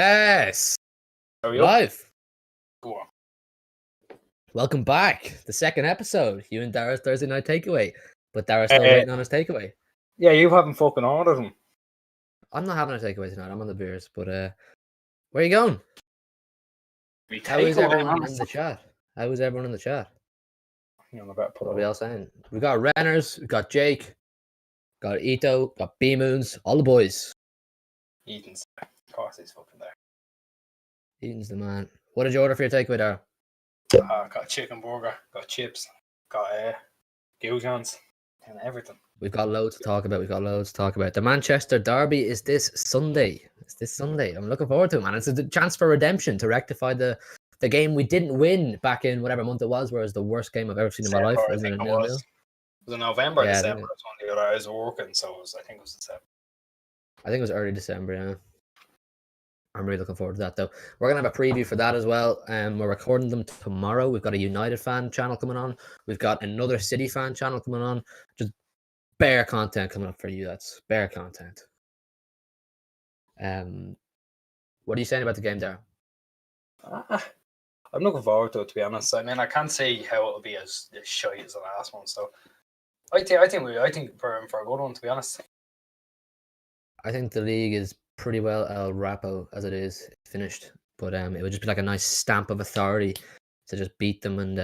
Yes. Are we up? Live. Go on. Welcome back. The second episode. Hugh and Daragh's Thursday night takeaway. But Daragh's still waiting on his takeaway. Yeah, you haven't fucking ordered them. I'm not having a takeaway tonight. I'm on the beers. But where are you going? We How is takeaway, everyone man. in the chat? How is everyone in the chat? You know, I better put What are it we on. all saying? We got Renners, we got Jake, got Ito, got B-Moons, all the boys. Eaton's there. Of course he's fucking there. Eaton's the man. What did you order for your takeaway, Dara? Got a chicken burger, got chips, got goujons, and everything. We've got loads to talk about. The Manchester Derby is this Sunday. I'm looking forward to it, man. It's a chance for redemption to rectify the game we didn't win back in whatever month it was, where it was the worst game I've ever seen in my life. Wasn't it? It was in November, Yeah, December. It's one of the other. I was working, so I think it was December. I think it was early December, yeah. I'm really looking forward to that, though. We're going to have a preview for that as well. We're recording them tomorrow. We've got a United fan channel coming on. We've got another City fan channel coming on. Just bare content coming up for you. That's bare content. What are you saying about the game there? I'm looking forward to it, to be honest. I mean, I can't see how it'll be as shite as the last one. So, I think we're in for a good one, to be honest. I think the league is pretty well El Rapo as it is finished, but it would just be like a nice stamp of authority to just beat them and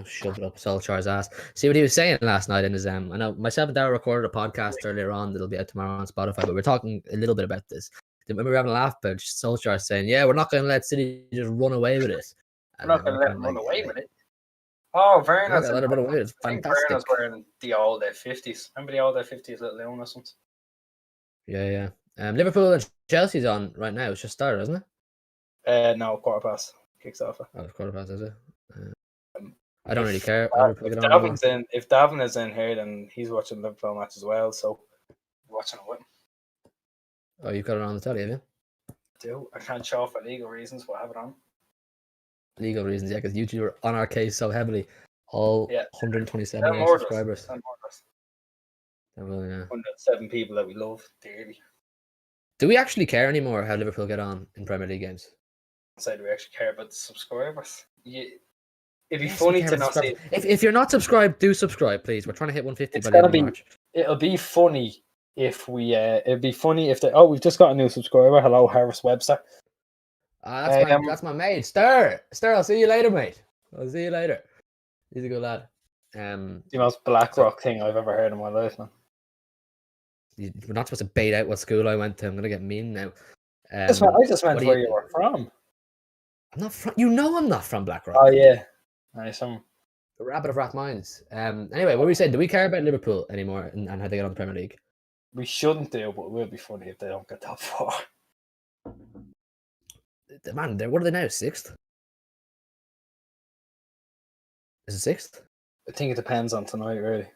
shove it up Solskjaer's ass. See what he was saying last night in his I know myself and Daragh recorded a podcast earlier on that'll be out tomorrow on Spotify, but we're talking a little bit about this. When we were having a laugh about Solskjaer saying, "Yeah, we're not going to let City just run away with it. We're not going to let them run away with it." Oh, very nice. Let it run away. It's fantastic. Verna's wearing the old F50s. Remember the old F50s, little Leon or something? Yeah. Liverpool and Chelsea's on right now. It's just started, isn't it? No, quarter past. Kicks off. Oh, it's quarter past, is it? I don't really care. If Davin is in here, then he's watching the Liverpool match as well. So watching it with him. Oh, you've got it on the telly, have you? I do. I can't show for legal reasons, but I have it on. Legal reasons, yeah, because YouTube are on our case so heavily. All 127 subscribers. 107 people that we love dearly. Do we actually care anymore how Liverpool get on in Premier League games? So do we actually care about the subscribers? Yeah. It'd be funny to not see. If you're not subscribed, do subscribe, please. We're trying to hit 150 by the end of March. It'll be funny if we. It'd be funny if we've just got a new subscriber. Hello, Harris Webster. That's my mate, Stir. I'll see you later, mate. I'll see you later. He's a good lad. The most BlackRock thing I've ever heard in my life, man. We're not supposed to bait out what school I went to. I'm gonna get mean now. I just meant where you were from. I'm not from. You know, I'm not from BlackRock. Oh yeah, nice. The rabbit of Rathmines. Anyway, what were we saying? Do we care about Liverpool anymore and how they get on the Premier League? We shouldn't do, but it will be funny if they don't get top four. Man, what are they now? Sixth? Is it sixth? I think it depends on tonight, really,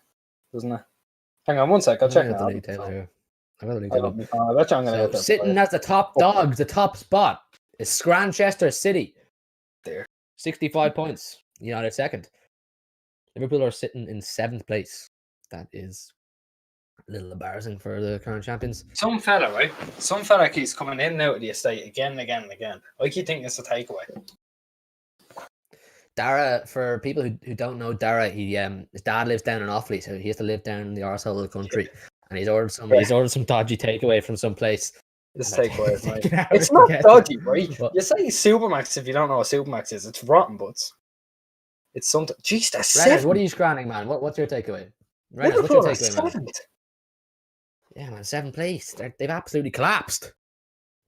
doesn't it? Hang on one sec. I'll check the league table here. I got the league table. Sitting as the top dogs, the top spot is Scranchester City. There, 65 points. United second. Liverpool are sitting in 7th place. That is a little embarrassing for the current champions. Some fella keeps coming in now to the estate again and again and again. I keep thinking it's a takeaway. Daragh, for people who don't know Daragh, his dad lives down in Offaly, so he has to live down in the arsehole of the country, and he's ordered some dodgy takeaway from some place. This takeaway, right? It's not dodgy, right? You say Supermax if you don't know what Supermax is. It's rotten, but it's something. Jeez, that's seven. What are you scranning, man? What's your takeaway? What's your takeaway, man? Yeah, man, 7th place. They've absolutely collapsed.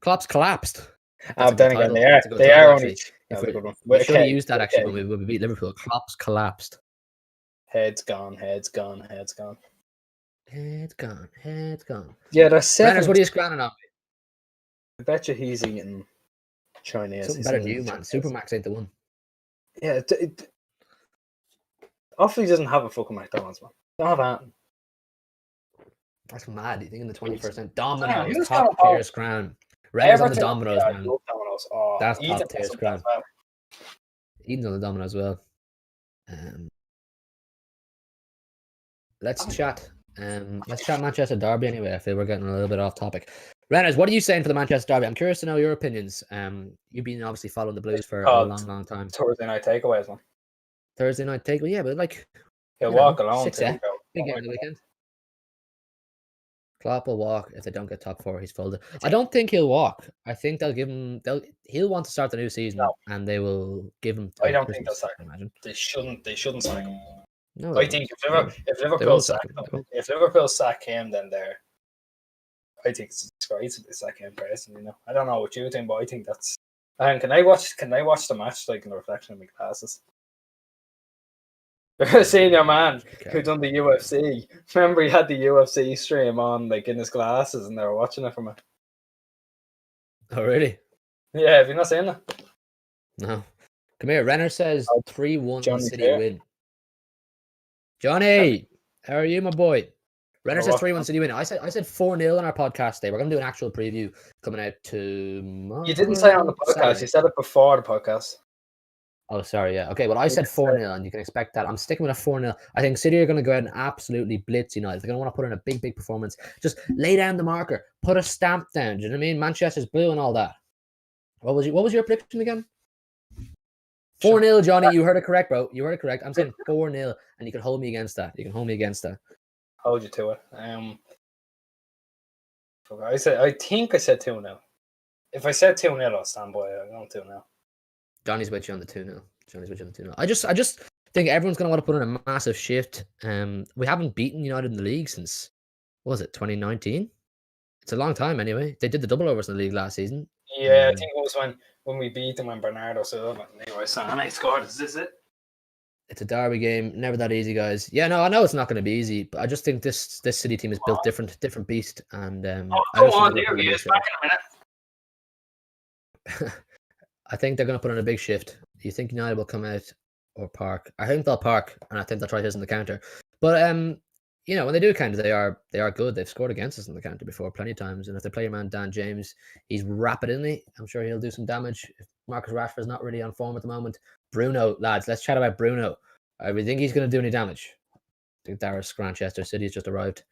Klopp's collapsed. Then again, they are only. We should have used that actually when we beat Liverpool. Klopp's collapsed. Head's gone. Head's gone. Yeah, there's 7. What are you scranning on? I bet you he's eating Chinese. Something better than you, man. Supermax ain't the one. Yeah, Offaly doesn't have a fucking McDonald's, man. Don't have that. That's mad. You think in the 21st century, Domino's top tier scran. Reds on the Domino's, man. Oh, that's top tier scran. Eden's on the Domino's as well. Let's chat. Let's chat Manchester Derby anyway. I feel we're getting a little bit off topic. Renners, what are you saying for the Manchester derby? I'm curious to know your opinions. You've been obviously following the Blues for a long time. Thursday night takeaways, man. Thursday night takeaway, yeah, but like he'll walk alone. 6-0, big game of the weekend. Klopp will walk if they don't get top 4. He's folded. I don't think he'll walk. I think they'll give him. He'll want to start the new season, and they will give him. I don't Christmas, think they'll sack him. Imagine They shouldn't sack him. No, I think if Liverpool sack him, then they're. I think it's a disgrace if they sack him personally. I don't know what you think, but I think that's. And can I watch the match like in the reflection of my glasses? Seeing your man who done the UFC. Remember, he had the UFC stream on like in his glasses, and they were watching it from it. Oh, really? Yeah, have you not seen that? No. Come here. Renner says 3-1 City win. Johnny, how are you, my boy? Renner says 3-1 City win. I said 4-0 on our podcast today. We're going to do an actual preview coming out tomorrow. You didn't say it on the podcast. Saturday. You said it before the podcast. Oh, sorry, yeah. Okay, well, I said 4-0, and you can expect that. I'm sticking with a 4-0. I think City are going to go out and absolutely blitz United. They're going to want to put in a big performance. Just lay down the marker. Put a stamp down. Do you know what I mean? Manchester's blue and all that. What was your prediction again? 4-0, Johnny. You heard it correct, bro. You heard it correct. I'm saying 4-0, and you can hold me against that. Hold you to it. I think I said 2-0. If I said 2-0, I'll stand by it. I'm going 2-0. Johnny's with you on the 2-0. I just think everyone's going to want to put in a massive shift. We haven't beaten United in the league since, what was it, 2019? It's a long time anyway. They did the double overs in the league last season. Yeah, I think it was when we beat them when Bernardo Silva and Leroy Sané scored. Is this it? It's a derby game. Never that easy, guys. Yeah, no, I know it's not going to be easy, but I just think this City team is built different beast. And go on, there he is. Back in a minute. I think they're going to put in a big shift. Do you think United will come out or park? I think they'll park, and I think they'll try his in the counter. But when they do counter, they are good. They've scored against us in the counter before plenty of times. And if they play your man Dan James, he's rapid, isn't he? I'm sure he'll do some damage. If Marcus Rashford's not really on form at the moment. Bruno, lads, let's chat about Bruno. We think he's going to do any damage. I think Daragh Manchester City has just arrived.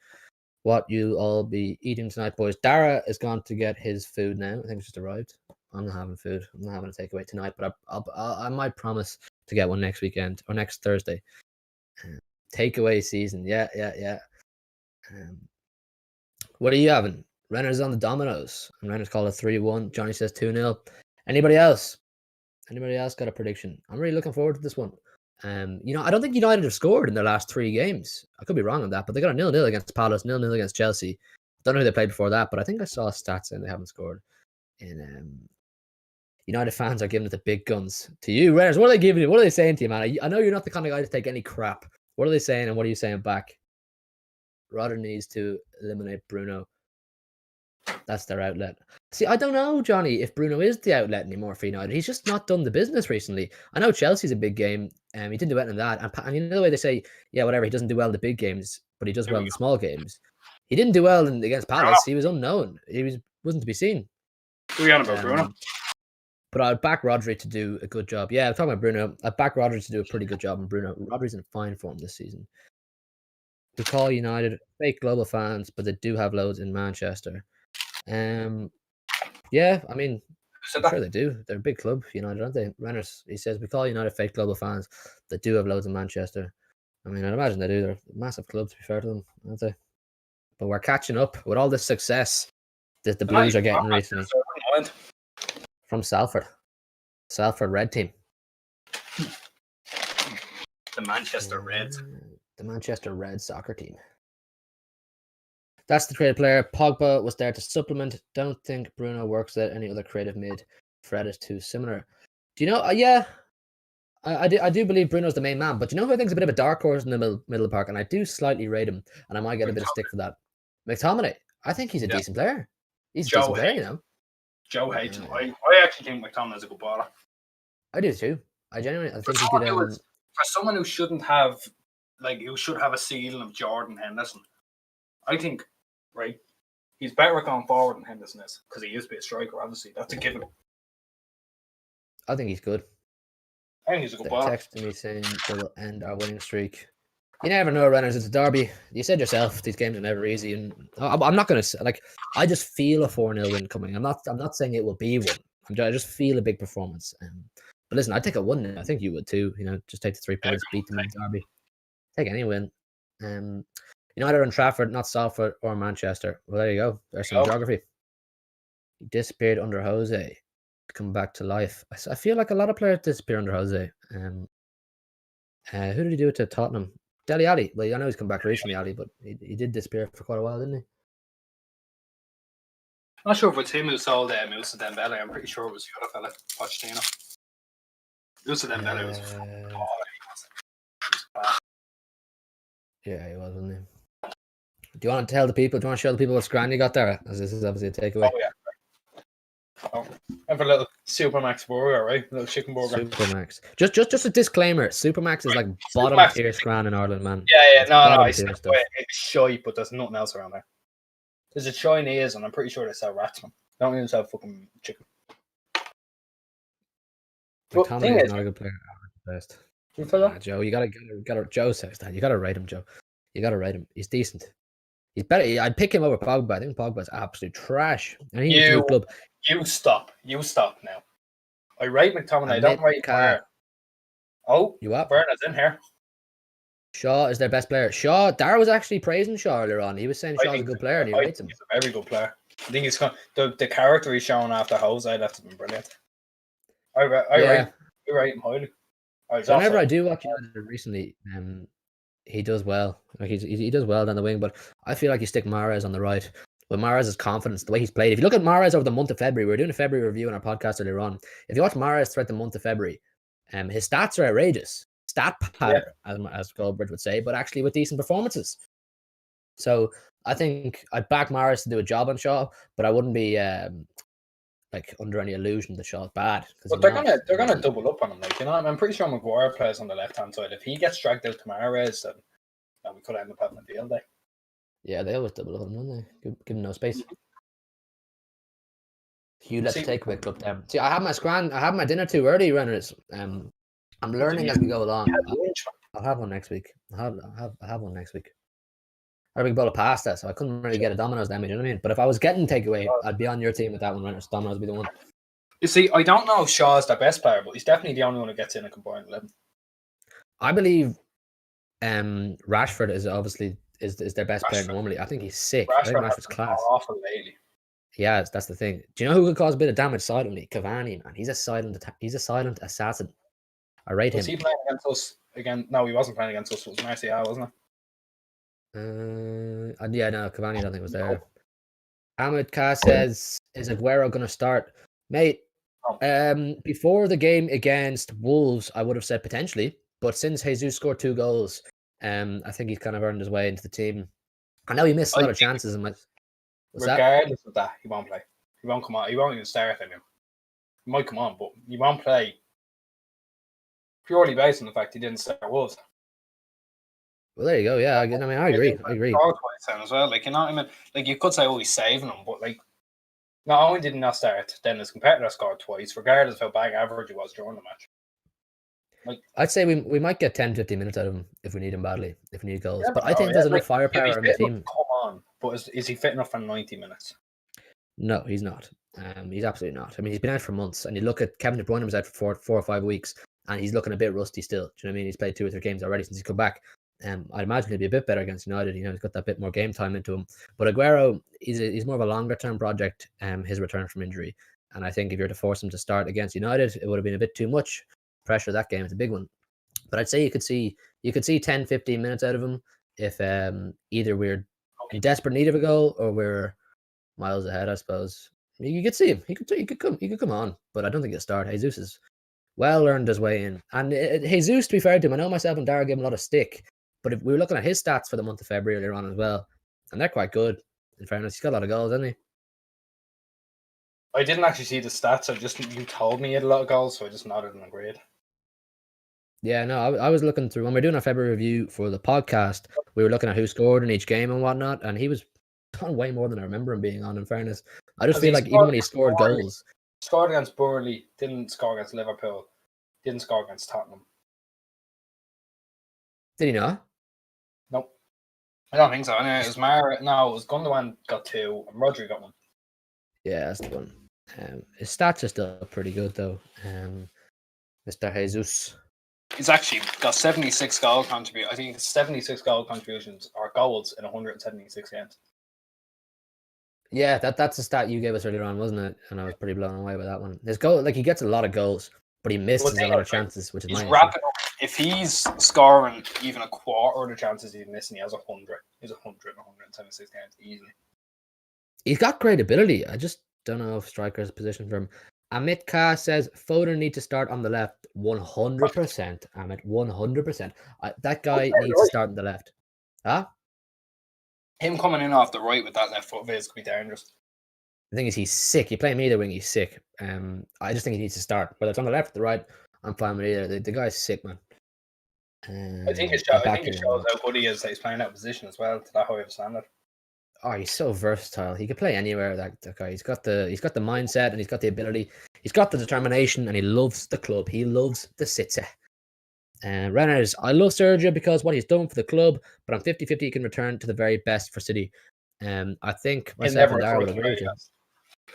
What you all be eating tonight, boys? Daragh is gone to get his food now. I think it's just arrived. I'm not having food. I'm not having a takeaway tonight, but I might promise to get one next weekend or next Thursday. Takeaway season, yeah. What are you having? Renner's on the Dominoes, and Renner's called a 3-1. Johnny says 2-0. Anybody else? Anybody else got a prediction? I'm really looking forward to this one. I don't think United have scored in their last 3 games. I could be wrong on that, but they got a 0-0 against Palace, 0-0 against Chelsea. Don't know who they played before that, but I think I saw stats saying they haven't scored. And United fans are giving it the big guns to you, Renners. What are they giving you? What are they saying to you, man? I know you're not the kind of guy to take any crap. What are they saying, and what are you saying back? Rodder needs to eliminate Bruno. That's their outlet. See, I don't know, Johnny, if Bruno is the outlet anymore for United. He's just not done the business recently. I know Chelsea's a big game, and he didn't do anything in that. And you know the way they say, yeah, whatever, he doesn't do well in the big games, but he does well in the small games. He didn't do well against Palace. He was unknown. Wasn't to be seen. Who are you on about, Bruno? But I'd back Rodri to do a good job. Yeah, I'm talking about Bruno. I'd back Rodri to do a pretty good job in Bruno. Rodri's in fine form this season. We call United fake global fans, but they do have loads in Manchester. Yeah, I mean, I'm sure they do. They're a big club, United, aren't they? Renners, he says, we call United fake global fans that do have loads in Manchester. I mean, I'd imagine they do. They're a massive club, to be fair to them, aren't they? But we're catching up with all this success that the Blues are getting recently. From Salford. Salford Red team. The Manchester Reds. The Manchester Red soccer team. That's the traded player. Pogba was there to supplement. Don't think Bruno works at any other creative mid. Fred is too similar. Do you know? Yeah, I do believe Bruno's the main man. But do you know who I think is a bit of a dark horse in the middle of the park? And I do slightly rate him. And I might get a bit of stick for that. McTominay. I think he's a decent player. He's a decent player, you know. Joe hates him. I actually think McTominay's a good baller. I do too. I think he could. For someone who shouldn't have, who should have a ceiling of Jordan Henderson, I think, right, he's better at going forward than Henderson is because he used to be a striker. Obviously, that's a given. I think he's good. I think he's a good baller. Texting me saying they will end our winning streak. You never know, Renners. It's a derby. You said yourself, these games are never easy, and I'm not going to like. I just feel a 4-0 win coming. I'm not saying it will be one. I just feel a big performance. But listen, I'd take a 1. I think you would too. Just take the 3 points, beat them in the derby. Take any win. United on Trafford, not Salford or Manchester. Well, there you go. There's some geography. He disappeared under Jose to come back to life. I feel like a lot of players disappear under Jose. Who did he do it to? Tottenham. Dele Alli. Well, I know he's come back recently, Ali, but he did disappear for quite a while, didn't he? I'm not sure if it's him who sold Moussa Dembele. I'm pretty sure it was the other fella, Pochettino. Moussa Dembele was. Yeah, he was, wasn't he? Do you want to tell the people? Do you want to show the people what's grand you got there? As this is obviously a takeaway. Oh yeah. Have a little Supermax burger, right? A little chicken burger. Supermax. Just a disclaimer. Supermax is like bottom tier scran in Ireland, man. Yeah. No. It's shy, but there's nothing else around there. There's a Chinese, and I'm pretty sure they sell rats, man. They don't even sell fucking chicken. McTominay is not a good player. Best. Nah, Joe, you gotta. Joe says that you gotta rate him, Joe. You gotta rate him. He's decent. He's better. I'd pick him over Pogba. I think Pogba's absolute trash. And you stop. You stop now. I rate McTominay. I don't rate Car. Oh, you what? Bernard's in here. Shaw is their best player. Daragh was actually praising Shaw earlier on. He was saying Shaw's a good player, and he rates him. He's a very good player. I think he's the character he's shown after Jose. That's been brilliant. I rate him highly. Whenever I do watch United recently, he does well. Like he does well down the wing, but I feel like you stick Mahrez on the right. With Mahrez's confidence, the way he's played. If you look at Mahrez over the month of February, we were doing a February review on our podcast earlier on. If you watch Mahrez throughout the month of February, his stats are outrageous. Stat pad, as Goldbridge would say, but actually with decent performances. So I think I'd back Mahrez to do a job on Shaw, but I wouldn't be like under any illusion that Shaw's bad. But they're gonna double up on him, like, I'm pretty sure Maguire plays on the left hand side. If he gets dragged out to Mahrez, then we could end up having a field day. Yeah, they always double up on him, don't they? Give him no space. Hugh, let's take a quick club down. See, I have my dinner too early, runners. I'm learning as we go along. I'll have one next week. I'll have one next week. I had a big bowl of pasta, so I couldn't really get a Domino's then, you know what I mean? But if I was getting takeaway, I'd be on your team with that one, runners. Domino's would be the one. You see, I don't know if Shaw's their best player, but he's definitely the only one who gets in a combined 11. I believe Rashford is obviously is their best player normally. I think he's sick. I think Rashford's class. Awful lately. Yeah, that's the thing. Do you know who could cause a bit of damage silently? Cavani, man. He's a silent assassin. I rate him. Was he playing against us again? No, he wasn't playing against us. It was Martial, wasn't it? Yeah, no, Cavani I don't think was there. Ahmed K says, is Aguero going to start? Mate, before the game against Wolves, I would have said potentially. But since Jesus scored 2 goals, I think he's kind of earned his way into the team. I know he missed a lot of chances. Regardless of that, he won't play. He won't come on. He won't even start. I mean, he might come on, but he won't play purely based on the fact he didn't start Wolves. Well, there you go. Yeah, I agree. I agree. As well. Like, you know what I mean? Like, you could say, oh, he's saving them, but like, not only did he not start, then his competitor scored twice, regardless of how bad average he was during the match. Like, I'd say we might get 10, 15 minutes out of him if we need him badly, if we need goals. But I think there's enough firepower in the team. Come on, but is he fit enough for 90 minutes? No, he's not. He's absolutely not. I mean, he's been out for months, and you look at Kevin De Bruyne was out for 4 or 5 weeks, and he's looking a bit rusty still. Do you know what I mean? He's played 2 or 3 games already since he's come back. I'd imagine he'll be a bit better against United. You know, he's got that bit more game time into him. But Aguero, he's more of a longer term project. His return from injury, and I think if you're to force him to start against United, it would have been a bit too much pressure. That game, it's a big one. But I'd say you could see 10, 15 minutes out of him if either we're in desperate need of a goal or we're miles ahead. I suppose you could see him. He could come on, but I don't think he'll start. Jesus has well earned his way in, and Jesus, to be fair to him, I know myself and Daragh gave him a lot of stick. But if we were looking at his stats for the month of February earlier on as well, and they're quite good. In fairness, he's got a lot of goals, hasn't he? I didn't actually see the stats. You told me he had a lot of goals, so I just nodded and agreed. Yeah, no, I was looking through when we were doing our February review for the podcast. We were looking at who scored in each game and whatnot, and he was on way more than I remember him being on. In fairness, I just feel like even when he scored goals, scored against Burnley, didn't score against Liverpool, didn't score against Tottenham. Did he not? I don't think so. Anyway, it was No, it was Gundogan got 2 and Rodri got 1. Yeah, that's the one. His stats are still pretty good though. Mr. Jesus. He's actually got 76 goal contributions. I think it's 76 goal contributions or goals in 176 games. Yeah, that's a stat you gave us earlier on, wasn't it? And I was pretty blown away by that one. His goal, like he gets a lot of goals, but he misses a lot of chances, which is he's my wrapping up. If he's scoring even a quarter of the chances he's missing, he has 100. He's 100 in 176 games easily. He's got great ability. I just don't know if striker's position for him. Amit Kah says Foden need to start on the left 100%. Amit, 100%. That guy needs to start on the left. Huh? Him coming in off the right with that left foot of his could be dangerous. The thing is, he's sick. You play him either wing, he's sick. I just think he needs to start. Whether it's on the left or the right, I'm fine with either. The guy's sick, man. I think it shows how good he is that he's playing that position as well to that high of a standard. Oh, he's so versatile. He could play anywhere. That guy. He's got the mindset and he's got the ability. He's got the determination and he loves the club. He loves the city. Renners, I love Sergio because what he's done for the club, but I'm 50-50 he can return to the very best for City. I think myself and Daragh would agree with you.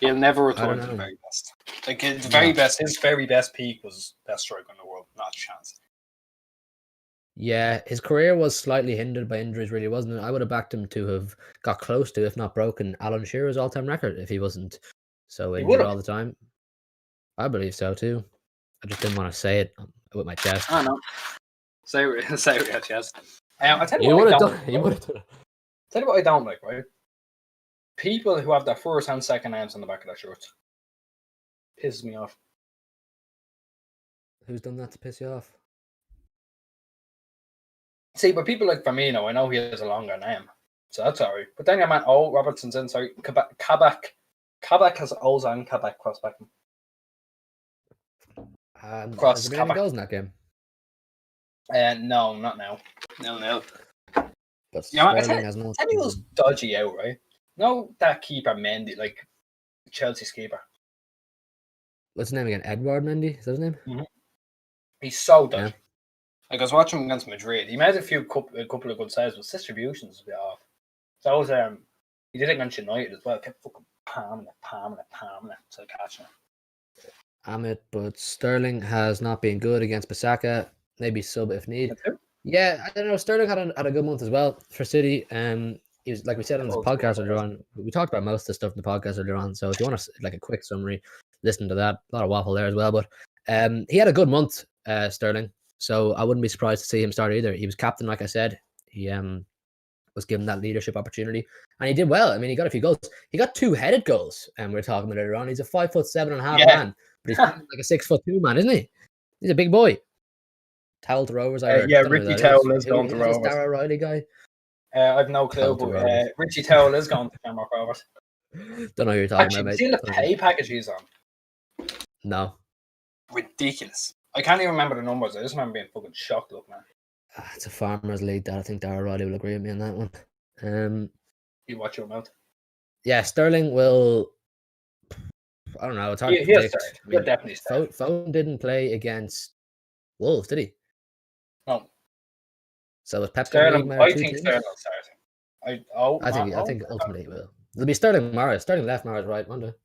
He'll never return to the very best. Like the very best, his very best peak was best striker in the world. Not a chance. Yeah, his career was slightly hindered by injuries, really, wasn't it? I would have backed him to have got close to, if not broken, Alan Shearer's all-time record if he wasn't so injured all the time. I believe so too. I just didn't want to say it with my chest. I know. Say it with your chest. I tell you would have done. You would have done. Tell you what I don't like, right? People who have their first and second names on the back of their shirts. Pisses me off. Who's done that to piss you off? See, but people like Firmino, I know he has a longer name, so that's alright. But then your man, Robertson's in. Sorry, Kabak has O's and Kabak crossback him. Has there been any goals in that game? No, not now. No. But Sterling has no. Tell me who's dodgy out, right? No, that keeper Mendy, like Chelsea's keeper. What's his name again? Edward Mendy? Is that his name? Mm-hmm. He's so dodgy. Yeah. Like I was watching him against Madrid. He made a couple of good saves, but his distribution's a bit off. So was he did it against United as well. Kept fucking palming it, so catching it. Amit, but Sterling has not been good against Bissaka. Maybe sub if need. Yeah, I don't know. Sterling had a good month as well for City. He was, like we said on the podcast earlier on. We talked about most of the stuff in the podcast earlier on. So if you want like a quick summary, listen to that. A lot of waffle there as well. But he had a good month, Sterling. So I wouldn't be surprised to see him start either. He was captain, like I said. He was given that leadership opportunity, and he did well. I mean, he got a few goals. He got 2-headed goals, and we were talking about it earlier on. He's a 5'7.5" man, but he's like a 6'2" man, isn't he? He's a big boy. Towel to Rovers. Ricky Towell is going to Rovers. This Daragh Riley guy. I've no clue, but Richie Towell is going to Shamrock Rovers. Don't know who you're talking about, mate. Seen the pay package he's on? No. Ridiculous. I can't even remember the numbers. I just remember being fucking shocked, look, man. It's a farmers league that I think Daragh Riley will agree with me on that one. You watch your mouth. Yeah, Sterling will. I don't know. It's hard to predict. He'll definitely start. Foden didn't play against Wolves, did he? No. So was Pep Sterling? I think Sterling will start. I think ultimately he will. It'll be Sterling Morris. Sterling left, Morris right, won't it?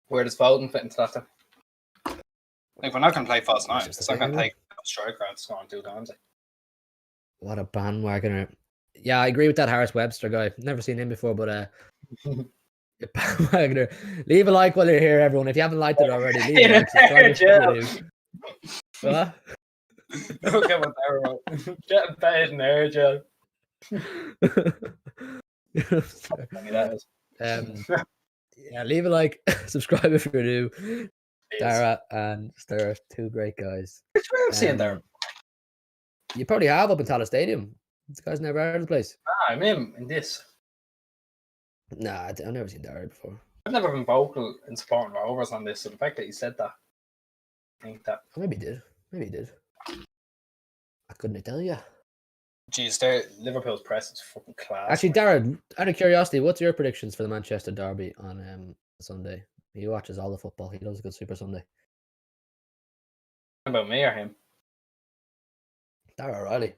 Where does Foden fit into that then? Like, we're not going to play false nine. It's not going to take a striker and score 2 times. What a bandwagoner. Yeah, I agree with that Harris Webster guy. Never seen him before, but bandwagoner. Leave a like while you're here, everyone. If you haven't liked it already, leave a like. Subscribe. What? Don't get what they're about. Get a bed in there, Joe. Yeah, leave a like, subscribe if you're new. Daragh and Stir, 2 great guys. Which way have seen there? You probably have up in Tallaght Stadium. This guy's never heard of the place. I'm in this. Nah, I've never seen Daragh before. I've never been vocal in supporting Rovers on this, so the fact that he said that, I think that. Maybe he did. I couldn't tell you. Jeez, Liverpool's press is fucking class. Actually, Daragh, out of curiosity, what's your predictions for the Manchester derby on Sunday? He watches all the football. He loves a good Super Sunday. About me or him? Daragh Riley.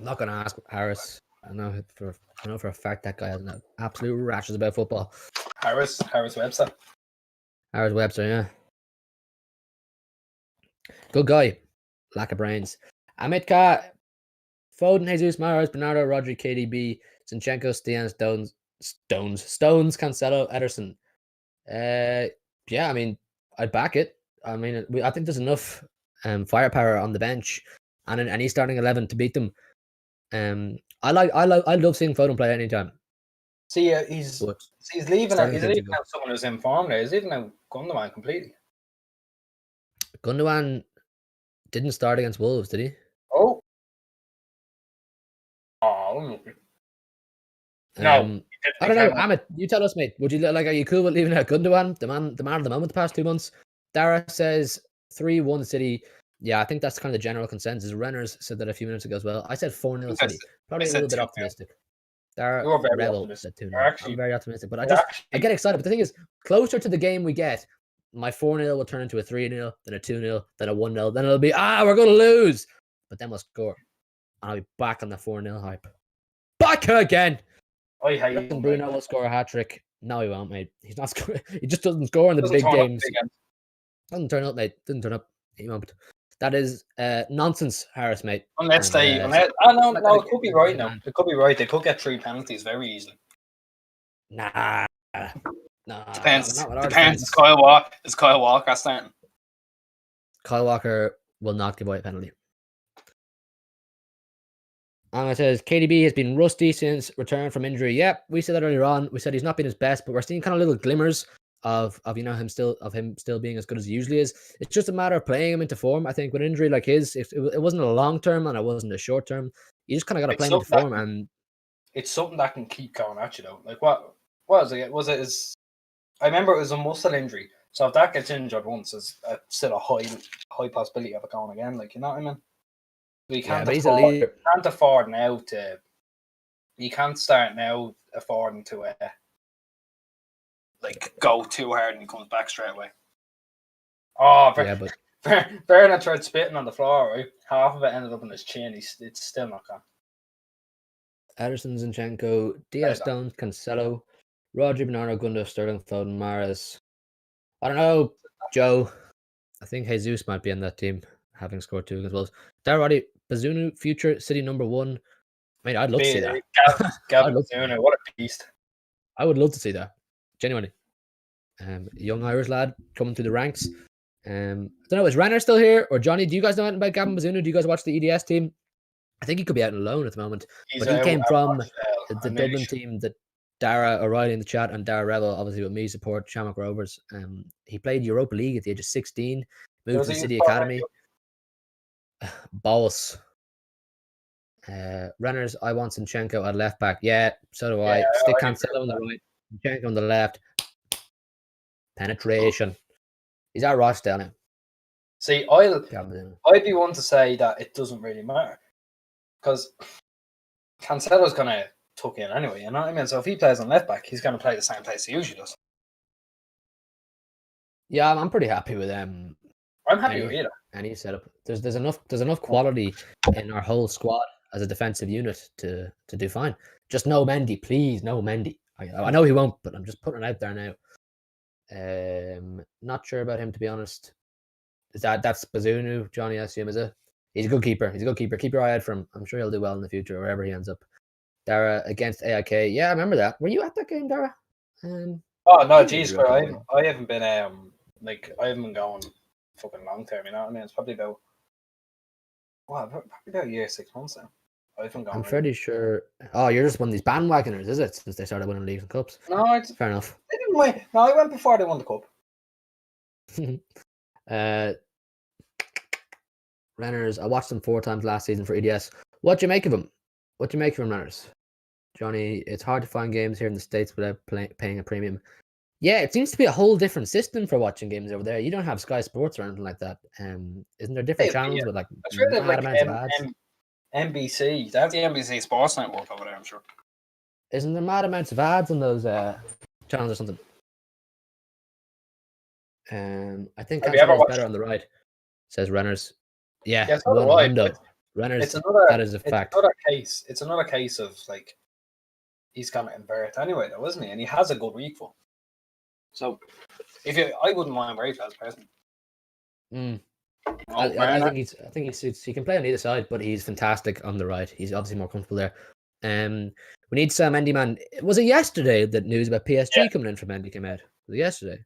I'm not gonna ask Harris. I know for a fact that guy has no absolute rashes about football. Harris Webster. Harris Webster, yeah. Good guy. Lack of brains. Amitka, Foden, Jesus, Mahrez, Bernardo, Rodri, KDB, Zinchenko, Stian, Stones, Cancelo, Ederson. Yeah, I mean, I'd back it. I mean, I think there's enough firepower on the bench and in any starting 11 to beat them. I love seeing Foden play anytime. See, he's leaving out. He's leaving out someone who's in form there. He's leaving out Gundogan completely. Gundogan didn't start against Wolves, did he? Oh. No. I don't know. Amit, you tell us, mate. Would you like? Are you cool with leaving out Gundogan, the man of the moment, the past 2 months? Daragh says 3-1 City. Yeah, I think that's kind of the general consensus. Renners said that a few minutes ago as well. I said 4-0 City. Probably a little bit optimistic. Daragh Rebel said 2-0. I'm very optimistic, but I get excited. But the thing is, closer to the game we get, my 4-0 will turn into a 3-0, then a 2-0, then a 1-0, then it'll be we're gonna lose. But then we'll score. And I'll be back on the 4-0 hype. Back again. I hate Bruno will score a hat trick. No, he won't, mate. He's not scoring. He just doesn't score in the big games. Doesn't turn up, mate. Doesn't turn up. He won't. That is nonsense, Harris, mate. Unless no, it could be right now. It could be right. They could get 3 penalties very easily. Nah. Depends. Depends. Is Kyle Walker starting? Kyle Walker will not give away a penalty. And it says KDB has been rusty since return from injury. Yep, we said that earlier on. We said he's not been his best, but we're seeing kind of little glimmers of him still being as good as he usually is. It's just a matter of playing him into form. I think with an injury like his, it wasn't a long term and it wasn't a short term. You just kind of got to play him into form, and it's something that can keep going at you though. Like what was it? I remember it was a muscle injury. So if that gets injured once, there's still a high possibility of it going again. Like, you know what I mean? You can't afford now to. You can't start now affording to go too hard and he comes back straight away. Oh, Bernard tried spitting on the floor, right? Half of it ended up in his chin. It's still not gone. Ederson, Zinchenko, Diaz, Stones, Cancelo, Rodri, Bernardo, Gundo, Sterling, Foden, Mahrez. I don't know, Joe. I think Jesus might be in that team, having scored 2 as well. Daragh, Bazunu, future City #1. Mate, I'd love to see that. Bazunu, what a beast! I would love to see that. Genuinely. Young Irish lad coming through the ranks. I don't know, is Renner still here? Or Johnny, do you guys know anything about Gavin Bazunu? Do you guys watch the EDS team? I think he could be out on loan at the moment. But he came from the Dublin team that Daragh O'Reilly in the chat and Daragh Rebel, obviously with me, support Shamrock Rovers. He played Europa League at the age of 16, moved to the City Academy. Bolus. Renners, I want Zinchenko at left back. Yeah, so do I. Stick Cancelo on the right, Zinchenko on the left. Penetration. He's at Rochdale now. See, I'd be one to say that it doesn't really matter because Cancelo's gonna tuck in anyway. You know what I mean? So if he plays on left back, he's gonna play the same place he usually does. Yeah, I'm pretty happy with them. I'm happy with either. Any setup. There's enough quality in our whole squad as a defensive unit to do fine. Just no Mendy, please, no Mendy. I know he won't, but I'm just putting it out there now. Not sure about him, to be honest. That's Bazunu, Johnny, I assume, is it? He's a good keeper. Keep your eye out for him. I'm sure he'll do well in the future, wherever he ends up. Daragh against AIK. Yeah, I remember that. Were you at that game, Daragh? Oh no, geez, I haven't been I haven't been going fucking long term, you know what I mean? It's probably about probably about a year, 6 months now. I'm pretty sure. Oh, you're just one of these bandwagoners, is it? Since they started winning leagues and cups. No, fair enough. They didn't win. No, I went before they won the cup. Renners, I watched them 4 times last season for EDS. What do you make of them? Renners? Johnny, it's hard to find games here in the States without paying a premium. Yeah, it seems to be a whole different system for watching games over there. You don't have Sky Sports or anything like that. Isn't there different channels with amounts of ads? NBC. They have the NBC Sports Network over there, I'm sure. Isn't there mad amounts of ads on those channels or something? I think Cancelo is better on the right, says Renners. Yeah, so do I. Runners, that is a fact. It's another case of like he's gonna invert anyway, though, isn't he? And he has a good weak foot. So I wouldn't mind Braithwaite's person. I think he suits. He can play on either side, but he's fantastic on the right. He's obviously more comfortable there. We need Sam Mendy, man. Was it yesterday that news about PSG coming in for Mendy came out? Was it yesterday?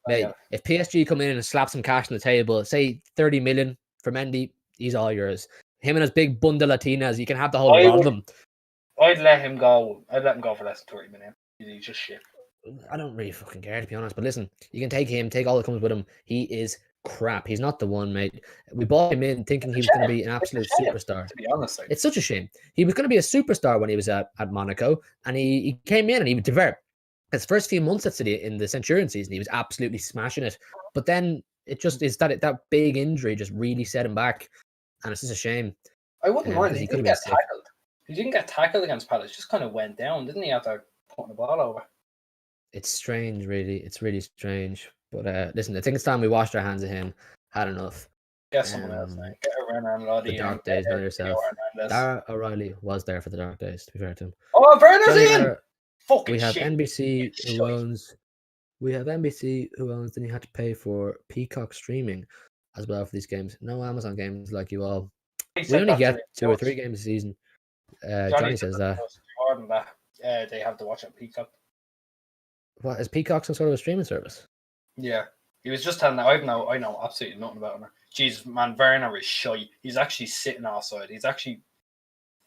Mate, if PSG come in and slap some cash on the table, say 30 million for Mendy, he's all yours. Him and his big bundle Latinas, you can have the whole lot of them. I'd let him go. I'd let him go for less than 30 million. He's just shit. I don't really fucking care, to be honest. But listen, you can take him, take all that comes with him. He is crap. He's not the one, mate. We bought him in thinking he was going to be an absolute superstar. To be honest, it's such a shame. He was going to be a superstar when he was at Monaco, and he came in and he was developed. His first few months at City in the Centurion season, he was absolutely smashing it. But then it just is that big injury just really set him back, and it's just a shame. I wouldn't mind. He didn't get tackled. He didn't get tackled against Palace. Just kind of went down, didn't he? After putting the ball over. It's strange, really. It's really strange. But listen, I think it's time we washed our hands of him. Had enough. Get someone else, man. Get a Renner and Loddy. The dark days, not yourself. Daragh O'Reilly was there for the dark days, to be fair to him. Oh, Werner's in! Fucking we have shit. NBC who owns. We have NBC who owns. Then you had to pay for Peacock streaming as well for these games. No Amazon games like you all. We only get 2 or 3 games a season. Johnny says that. More than that, they have to watch it on Peacock. What is Peacock some sort of a streaming service? Yeah, he was just telling that. I know absolutely nothing about him. Jesus, man, Werner is shy. He's actually sitting outside. He's actually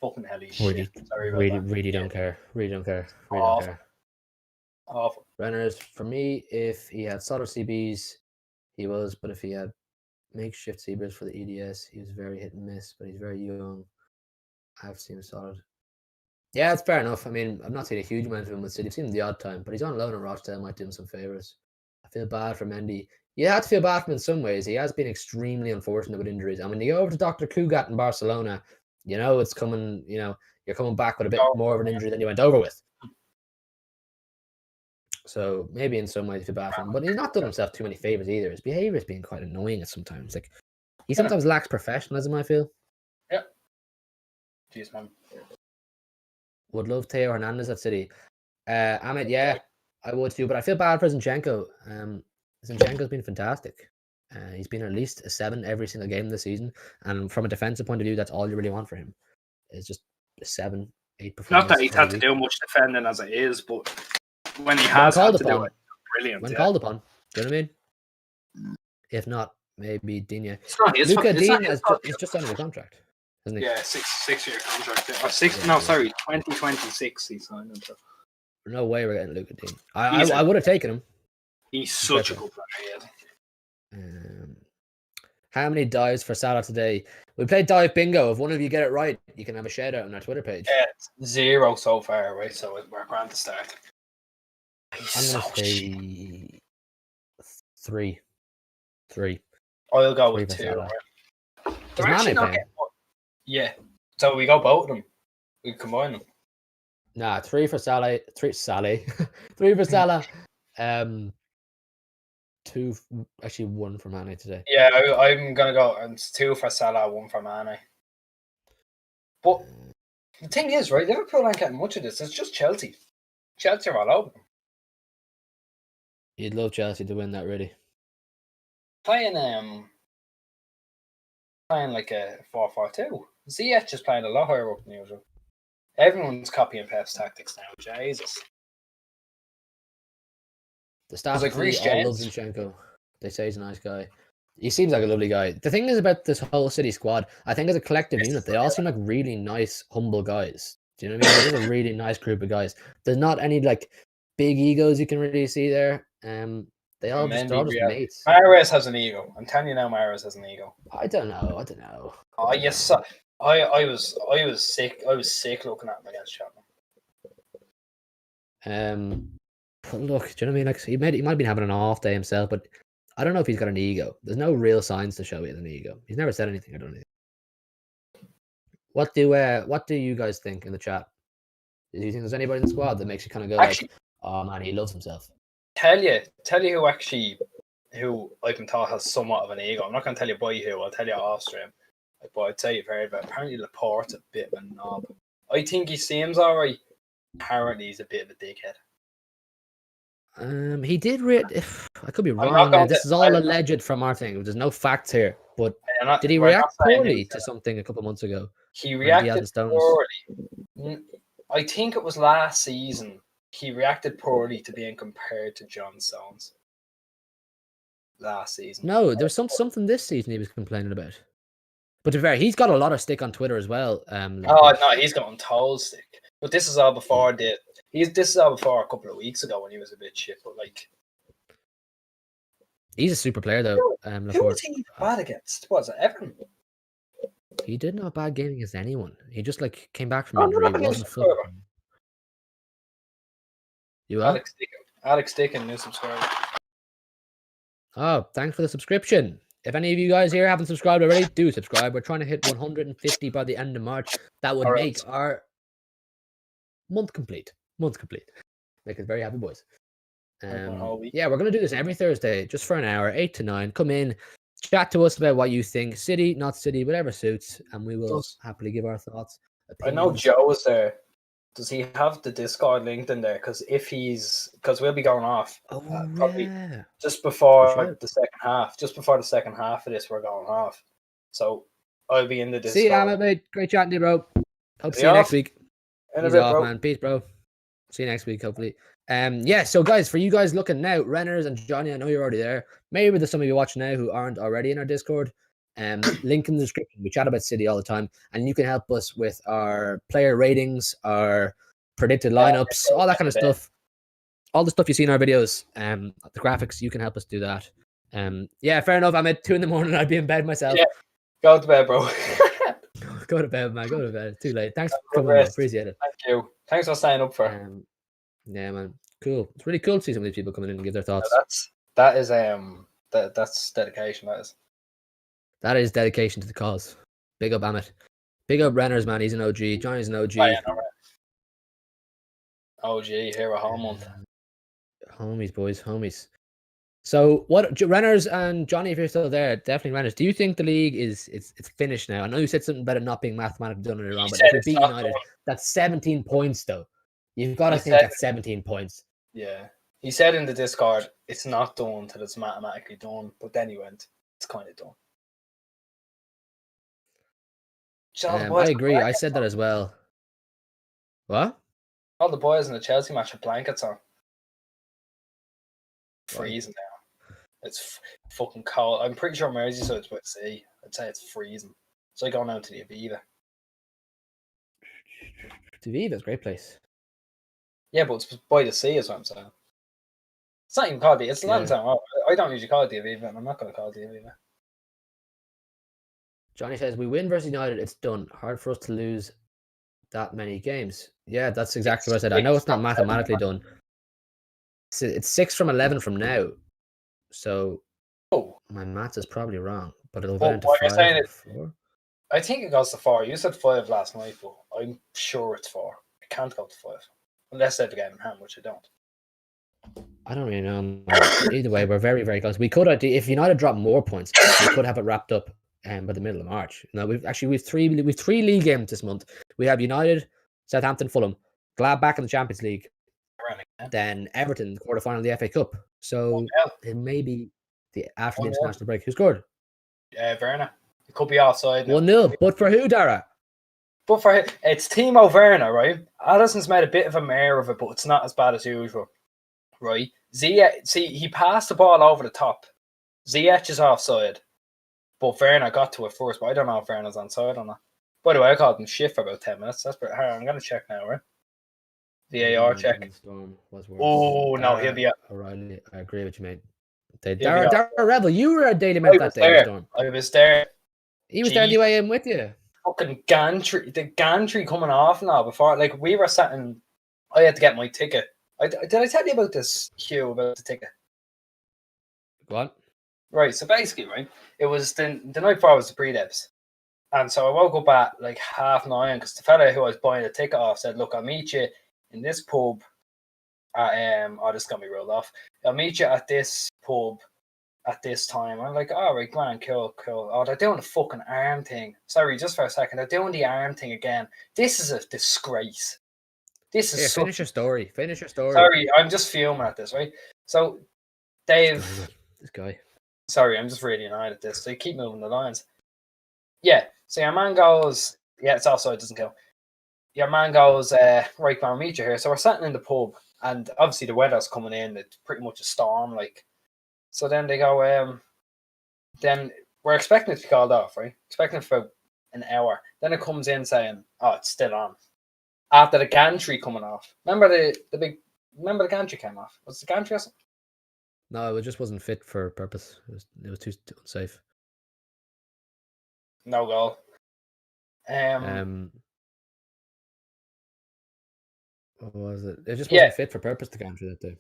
fucking helly shit. Really don't care. Really don't care. Really don't care. Awful. Renner's, for me, if he had solid CBs, he was. But if he had makeshift CBs for the EDS, he was very hit and miss. But he's very young. I have seen him solid. Yeah, it's fair enough. I mean, I've not seen a huge amount of him with City. I've seen him the odd time, but he's on loan at Rochdale. Might do him some favours. I feel bad for Mendy. You have to feel bad for him in some ways. He has been extremely unfortunate with injuries. I mean, you go over to Dr. Cugat in Barcelona, you know it's coming. You know you're coming back with a bit more of an injury than you went over with. So maybe in some ways you feel bad for him, but he's not done himself too many favours either. His behaviour has been quite annoying at sometimes. Like he sometimes lacks professionalism. I feel. Yeah. Jeez, man. Would love Theo Hernandez at City. Ahmed, yeah, I would too, but I feel bad for Zinchenko. Zinchenko's been fantastic. He's been at least a 7 every single game this season, and from a defensive point of view, that's all you really want for him. It's just a 7, 8 performance. Not that he's had to do much defending as it is, but when he has had to do it, brilliant. When called upon, do you know what I mean? If not, maybe Digne. Luca Digne is just signing a contract, isn't he? Yeah, 6-year contract. Or 2026 he signed him. No way we're getting Luca Digne. I would have taken him. He's such a good player. How many dives for Salah today? We played dive bingo. If one of you get it right, you can have a shout out on our Twitter page. 0 so far, right? So we're grand to start. I'm gonna say 3. I'll go with 2. Right? Does Mane play? Yeah. So we go both of them. We combine them. Nah, 3 for Salah. 3 for Salah. 2, actually 1 for Mane today. Yeah, I'm gonna go. And 2 for Salah, 1 for Mane. But the thing is, right? Liverpool aren't getting much of this. It's just Chelsea. Chelsea are all over them. You'd love Chelsea to win that, really. Playing like a 4-4-2. Ziyech just playing a lot higher up than usual. Everyone's copying Pep's tactics now. Jesus. The staff all love Zinchenko. They say he's a nice guy. He seems like a lovely guy. The thing is about this whole City squad, I think as a collective unit, they all seem like really nice, humble guys. Do you know what I mean? They're a really nice group of guys. There's not any like big egos you can really see there. They're all just mates. Mahrez has an ego. I'm telling you now, Mahrez has an ego. I don't know. Oh yes, I was sick. I was sick looking at him against Chapman. But look, do you know what I mean? Like he might have been having an off day himself, but I don't know if he's got an ego. There's no real signs to show he has an ego. He's never said anything. I don't think. What do you guys think in the chat? Do you think there's anybody in the squad that makes you kind of go like, oh man, he loves himself? Tell you who I can thought has somewhat of an ego. I'm not going to tell you by who. I'll tell you off stream. But I'd say you've heard about. Apparently, Laporte's a bit of a knob. I think he seems alright. Apparently, he's a bit of a dickhead. He did. I could be I'm wrong. not going This to. is all alleged from our thing. There's no facts here. But did he We're not react saying poorly who's to something a couple of months ago? He when Diaz and reacted Stones? poorly. I think it was last season. He reacted poorly to being compared to John Stones. Last season. No, there's something this season he was complaining about. But to be fair, he's got a lot of stick on Twitter as well. Oh no, he's got on toll stick. But this is all before this is all before a couple of weeks ago when he was a bit shit. But like, he's a super player though. Who was he bad against? Was it Everton? He did not a bad game against anyone. He just like came back from injury. Wasn't full. You are? Alex Dickin, new subscriber. Oh, thanks for the subscription. If any of you guys here haven't subscribed already, do subscribe. We're trying to hit 150 by the end of March. That would make our month complete. Make us very happy, boys. Yeah, we're going to do this every Thursday, just for an hour, 8 to 9. Come in, chat to us about what you think. City, not City, whatever suits. And we will happily give our thoughts. I know Joe was there. Does he have the Discord linked in there? Because we'll be going off. Probably just before the second half. Just before the second half of this, we're going off. So I'll be in the Discord. See you, Amit, mate. Great chatting to you, bro. Hope to see you next week. He's off, bro. Man. Peace, bro. See you next week, hopefully. Yeah, so guys, for you guys looking now, Renners and Johnny, I know you're already there. Maybe there's some of you watching now who aren't already in our Discord. Link in the description. We chat about City all the time, and you can help us with our player ratings, our predicted lineups, all that kind of stuff. All the stuff you see in our videos, the graphics, you can help us do that. Yeah, fair enough. I'm at 2 a.m. I'd be in bed myself. Yeah, go to bed, bro. Go to bed, man. Go to bed. It's too late. Thanks for coming. Appreciate it. Thank you. Thanks for signing up for. Yeah, man. Cool. It's really cool to see some of these people coming in and give their thoughts. That's dedication. That is dedication to the cause. Big up Amit. Big up Renners, man. He's an OG. Johnny's an OG. OG, here a home month. Homies, boys, homies. So what, Renners and Johnny, if you're still there, definitely Renners. Do you think the league it's finished now? I know you said something about it not being mathematically done earlier on, but if we beat United, that's 17 points though. You've got to think that's 17 points. Yeah. He said in the Discord, it's not done until it's mathematically done, but then he went, it's kind of done. I agree. I said that as well. What? All the boys in the Chelsea match have blankets on. Freezing now. It's fucking cold. I'm pretty sure Merseyside's about to sea. I'd say it's freezing. It's like going out to the Aviva. The Aviva's a great place. Yeah, but it's by the sea is what I'm saying. It's not even called the... It's a long time. I don't usually call it the Aviva, and I'm not going to call it the Aviva. Johnny says, we win versus United, it's done. Hard for us to lose that many games. Yeah, that's exactly what I said. I know it's not mathematically done. It's 6 from 11 from now. So my maths is probably wrong, but it'll go into 5 or 4. I think it goes to 4. You said 5 last night, but I'm sure it's 4. It can't go to 5. Unless they have a game in hand, which I don't. I don't really know. Either way, we're very, very close. We could, if United drop more points, we could have it wrapped up by the middle of March. No, we've 3 league games this month. We have United, Southampton, Fulham, Gladbach in the Champions League, then Everton, the quarterfinal of the FA Cup. So it may be after the international break. Who scored? Werner. It could be offside. 1-0. But for who, Daragh? But for it's Timo Werner, right? Addison's made a bit of a mare of it, but it's not as bad as usual, right? He passed the ball over the top. Ziyech is offside, but Werner got to it first. But I don't know if Werner's onside or not. By the way, I called him shit for about 10 minutes. That's pretty hard. I'm going to check now, right? VAR check. Oh, no, he'll be up. O'Reilly, I agree with you, mate. Daragh Rebel, you were at Daily Mount that day. I was there. He was there anyway in with you. Fucking the gantry coming off now before, like, we were sat in, I had to get my ticket. Did I tell you about this, Hugh, about the ticket? What? Right, so basically, right, it was the night before was the pre-debs. And so I woke up at like 9:30 because the fella who I was buying the ticket off said, look, I'll meet you in this pub at, this is going to be rolled off. I'll meet you at this pub at this time. I'm like, all right, grand, cool. Oh, they're doing the fucking arm thing. Sorry, just for a second. They're doing the arm thing again. This is a disgrace. This is finish your story. Finish your story. Sorry, I'm just fuming at this, right? So, Dave... This guy. Sorry, I'm just really annoyed at this. They keep moving the lines. Yeah, so your man goes... Yeah, it's offside, doesn't count. Your man goes, right, man, I'll meet you here. So we're sitting in the pub, and obviously the weather's coming in. It's pretty much a storm, like... So then they go, then we're expecting it to be called off, right? Expecting it for about an hour. Then it comes in saying, oh, it's still on. After the gantry coming off. Remember the gantry came off? Was it the gantry or something? No, it just wasn't fit for purpose. It was too unsafe. No goal. What was it? It just wasn't fit for purpose, the gantry that day.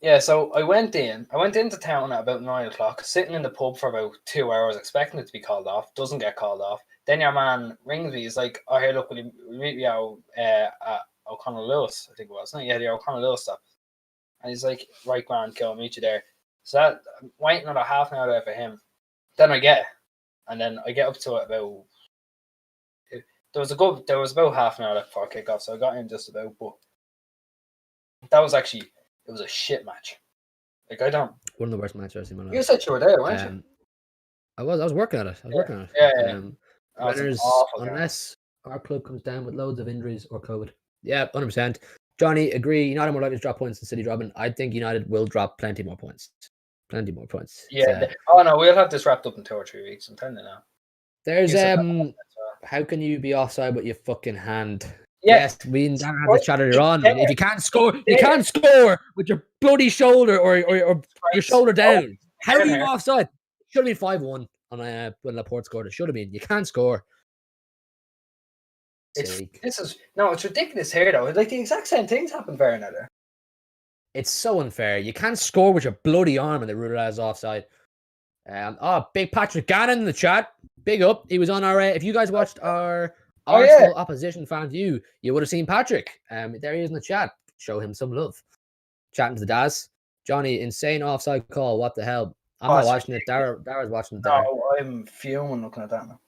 Yeah, so I went into town at about 9 o'clock, sitting in the pub for about 2 hours, expecting it to be called off. Doesn't get called off. Then your man rings me. He's like, oh, hey, look, will you meet me out at O'Connell Lewis, I think it was. Yeah, the O'Connell Lewis stop. And he's like, right, man, cool, I'll meet you there. So I'm waiting another half an hour there for him. Then I get it. And then I get up to it about... There was about half an hour left before kickoff, so I got in just about, but that was actually... It was a shit match. Like, I don't... One of the worst matches I've seen in my life. You said you were there, weren't you? I was working at it. Yeah. Winners, unless our club comes down with loads of injuries or COVID. Yeah, 100%. Johnny, agree. United more likely to drop points than City dropping. I think United will drop plenty more points. Yeah. Oh, no, we'll have this wrapped up in 2 or 3 weeks. I'm telling you now. There's, how can you be offside with your fucking hand? Yeah. Yes, we have the chat earlier on. If you can't score, you can't score with your bloody shoulder or your shoulder down. How are you offside? Should have been 5-1 on when Laporte scored. It should have been. You can't score. It's ridiculous here though. Like the exact same things happen there and there. It's so unfair. You can't score with your bloody arm and they rule it as offside. Big Patrick Gannon in the chat. Big up. He was on our. If you guys watched our Arsenal opposition fan view, you would have seen Patrick. There he is in the chat. Show him some love. Chatting to the Daz. Johnny, insane offside call. What the hell? I'm not watching it. Dara's watching it. No, I'm fuming looking at that now.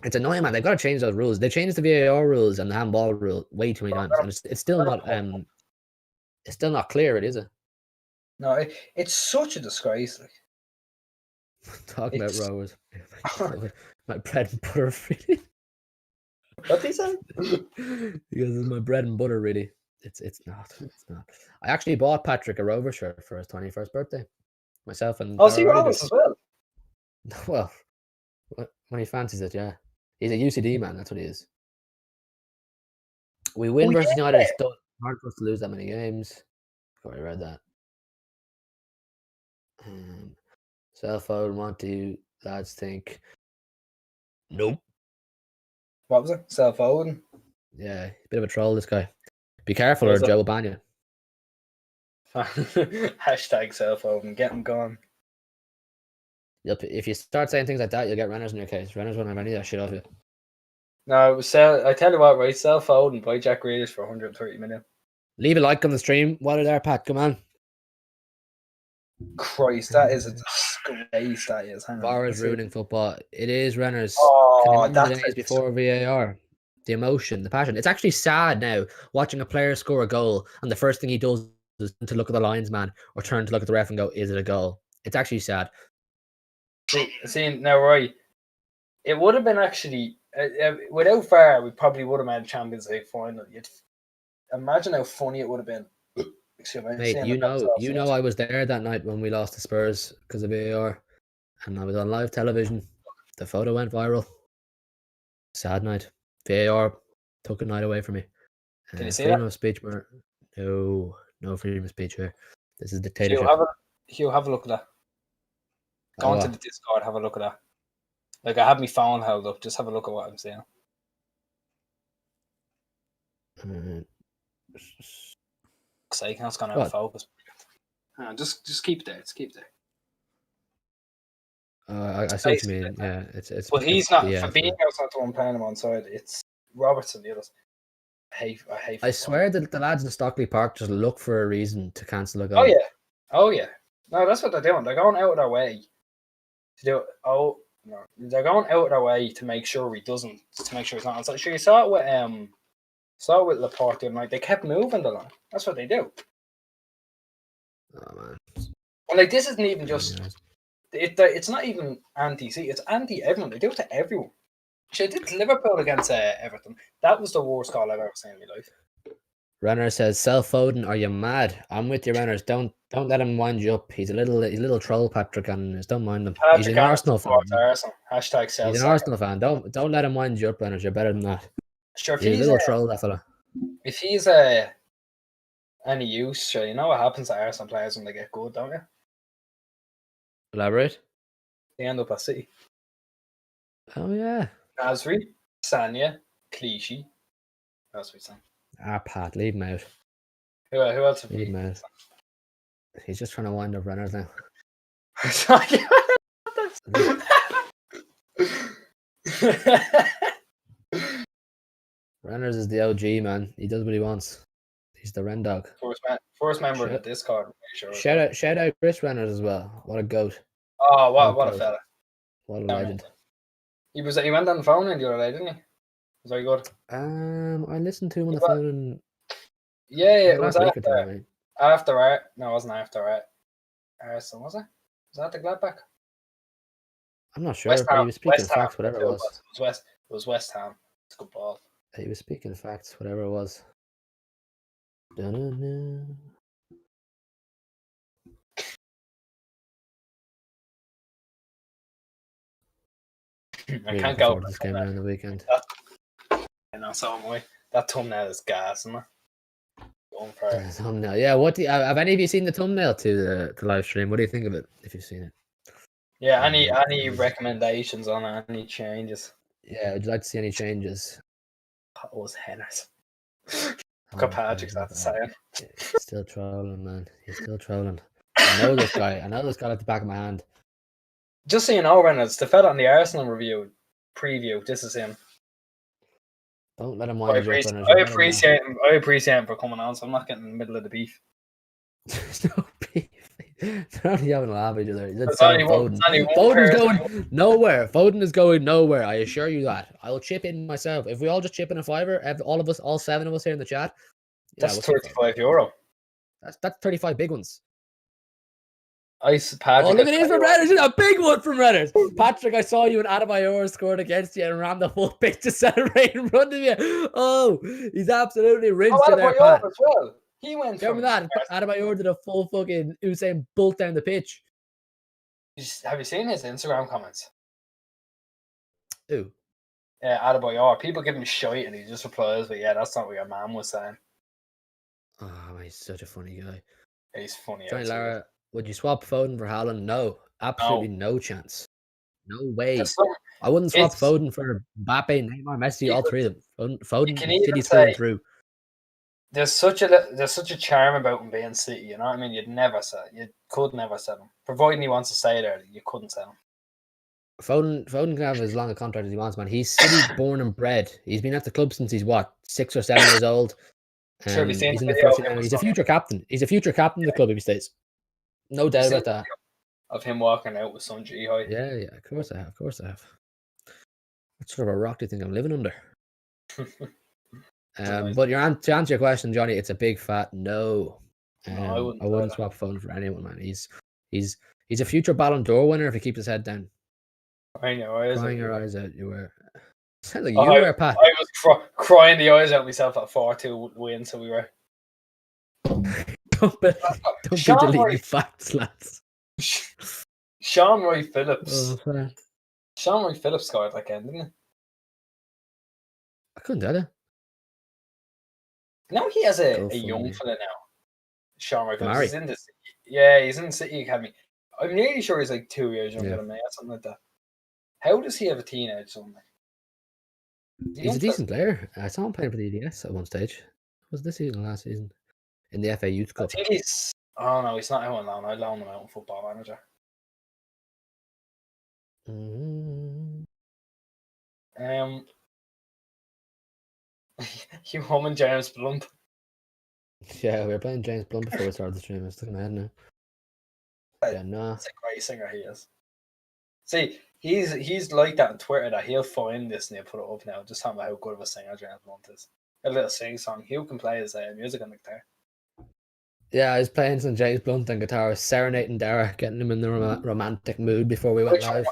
It's annoying, man. They've got to change those rules. They changed the VAR rules and the handball rule way too many times, and it's still not. It's still not clear. Is it? No, it's such a disgrace. Like. Talking about rowers, my bread and butter, really. What did he say? Because it's my bread and butter, really. It's not. I actually bought Patrick a Rover shirt for his 21st birthday. Myself and he Rovers as well. Well, when he fancies it, yeah. He's a UCD man. That's what he is. We win versus United. It's hard for us to lose that many games. I read that. Self-Foden want to lads think. Nope. What was it? Self-Foden? Yeah, bit of a troll, this guy. Be careful or Joe will ban you. Hashtag Self-Foden. Get him gone. If you start saying things like that, you'll get runners in your case. Runners won't have any of that shit off you. No, I tell you what, right? Self-Foden by Jack Grealish for 130 million. Leave a like on the stream. What are there, Pat? Come on. Christ, that is a disgrace. That is. VAR is ruining football. It is, runners. Oh, that's the days before VAR. The emotion, the passion. It's actually sad now watching a player score a goal, and the first thing he does is to look at the linesman or turn to look at the ref and go, "Is it a goal?" It's actually sad. See now, right? It would have been actually without VAR, we probably would have made a Champions League final. You'd imagine how funny it would have been. Mate, you know, I was there that night when we lost to Spurs because of VAR, and I was on live television. The photo went viral. Sad night. VAR took a night away from me. Can you see freedom that? of speech, no freedom of speech here. This is dictatorship. Hugh, have a look at that. Go into the Discord, have a look at that. Like I have my phone held up. Just have a look at what I'm saying. Sake, that's gonna have a focus. Just keep it there. Just keep it there. I see what you mean. Yeah, it's. But he's not. Fabinho's not the one playing him on side. It's Robertson. The others. I hate. I swear that the lads in Stockley Park just look for a reason to cancel a goal. Oh yeah. No, that's what they're doing. They're going out of their way to do it. Oh no, they're going out of their way to make sure he doesn't. To make sure he's not. So sure, you saw it with Laporte the other night. They kept moving the line. That's what they do. Oh man. And like this isn't even just. It's not even anti-C. It's anti-everyone. They do it to everyone. They did Liverpool against Everton. That was the worst call I've ever seen in my life. Renner says, "Sell Foden, are you mad? I'm with you, Renners. Don't let him wind you up. He's a little troll, Patrick, and don't mind him. He's an Arsenal fan. Hashtag sell. He's an Arsenal fan. Don't let him wind you up, Renners. You're better than that. Sure, he's a little troll, that fella. If he's any use, sure, you know what happens to Arsenal players when they get good, don't you? Elaborate. They end up at City. Oh yeah. Nasri, Sanya, Clichy. What else we saying? Pat, leave him out. Who else have leave him out. He's just trying to wind up Renners now. Renners is the OG, man. He does what he wants. He's the Ren dog. First member of the Discord. Sure. Shout out Chris Renners as well. What a goat. Oh, what a fella. What a legend. He went on the phone the other day, didn't he? Was very good. I listened to him on the phone. And yeah, it was after art. No, it wasn't after art. Arsenal, was it? Was that the Gladbach? I'm not sure, but he was speaking facts, whatever it was. It was West Ham. It's a good ball. He was speaking facts, whatever it was. Da-da-da. I can't go this game around the weekend. I know, so am I. That thumbnail is gas, isn't it? Going for it. Thumbnail, yeah. What do have any of you seen the thumbnail to the live stream? What do you think of it? If you've seen it, yeah. Any recommendations on any changes? Yeah, would you like to see any changes? That was Henners. Patrick's not saying. He's still trolling, man. He's still trolling. I know this guy. I know this guy at the back of my hand. Just so you know, Ren, it's the fella on the Arsenal preview. This is him. Don't let him wind you up. I appreciate him for coming on, so I'm not getting in the middle of the beef. There's no beef. They're only having a laugh at each other. Foden's going nowhere. Foden is going nowhere. I assure you that. I'll chip in myself. If we all just chip in a $5, all of us, all 7 of us here in the chat. That's €35. That's 35 big ones. Patrick, look at these from Redders. A big one from Redders. Patrick, I saw you and Adebayor scored against you and ran the full pitch to celebrate in front of you. Oh, he's absolutely rinsed you there, Pat. As well. He went. Remember that? Adebayor did a full fucking Usain Bolt down the pitch. Have you seen his Instagram comments? Who? Yeah, Adebayor. People give him shite and he just replies, but yeah, that's not what your man was saying. Oh, he's such a funny guy. He's funny. Johnny Lara, would you swap Foden for Haaland? No, absolutely no chance. No way. I wouldn't swap Foden for Mbappe, Neymar, Messi, all three of them. Foden, City's through and through. There's such a charm about him being City, you know what I mean? You could never sell him. Providing he wants to stay there, you couldn't sell him. Foden can have as long a contract as he wants, man. He's City born and bred. He's been at the club since he's 6 or 7 years old. Sure, he's in the first team. He's a future captain. He's a future captain of the club if he stays. No doubt about that. Of him walking out with Sun Jihoi. Yeah, of course I have. What sort of a rock do you think I'm living under? But to answer your question, Johnny, it's a big fat no. I wouldn't swap Foden for anyone, man. He's a future Ballon d'Or winner if he keeps his head down. Crying your eyes out. You were. Sounds like you were, Pat. I was crying the eyes out myself at 4-2 win, so we were. Don't be deleting facts, lads. Sean Roy Phillips. Oh, Sean Roy Phillips scored that game, didn't he? I couldn't tell you. Now he has a young fella now. Sean Roy Phillips. He's in the City. Yeah, he's in the City Academy. I'm nearly sure he's like 2 years younger than me or something like that. How does he have a teenage son? He's a decent player. I saw him playing for the EDS at one stage. Was this season or last season? In the FA Youth Cup. I think he's... Oh, no, he's not out on loan. I loaned him out on Football Manager. You home and James Blunt. Yeah, we were playing James Blunt before we started the stream. I was looking ahead now. Yeah, no. It's a great singer he is. See, he's like that on Twitter that he'll find this and he'll put it up now. Just talking about how good of a singer James Blunt is. A little sing song. Hugh can play his music on the guitar. Yeah, I was playing some James Blunt on guitar, serenading Daragh, getting him in the romantic mood before we went live.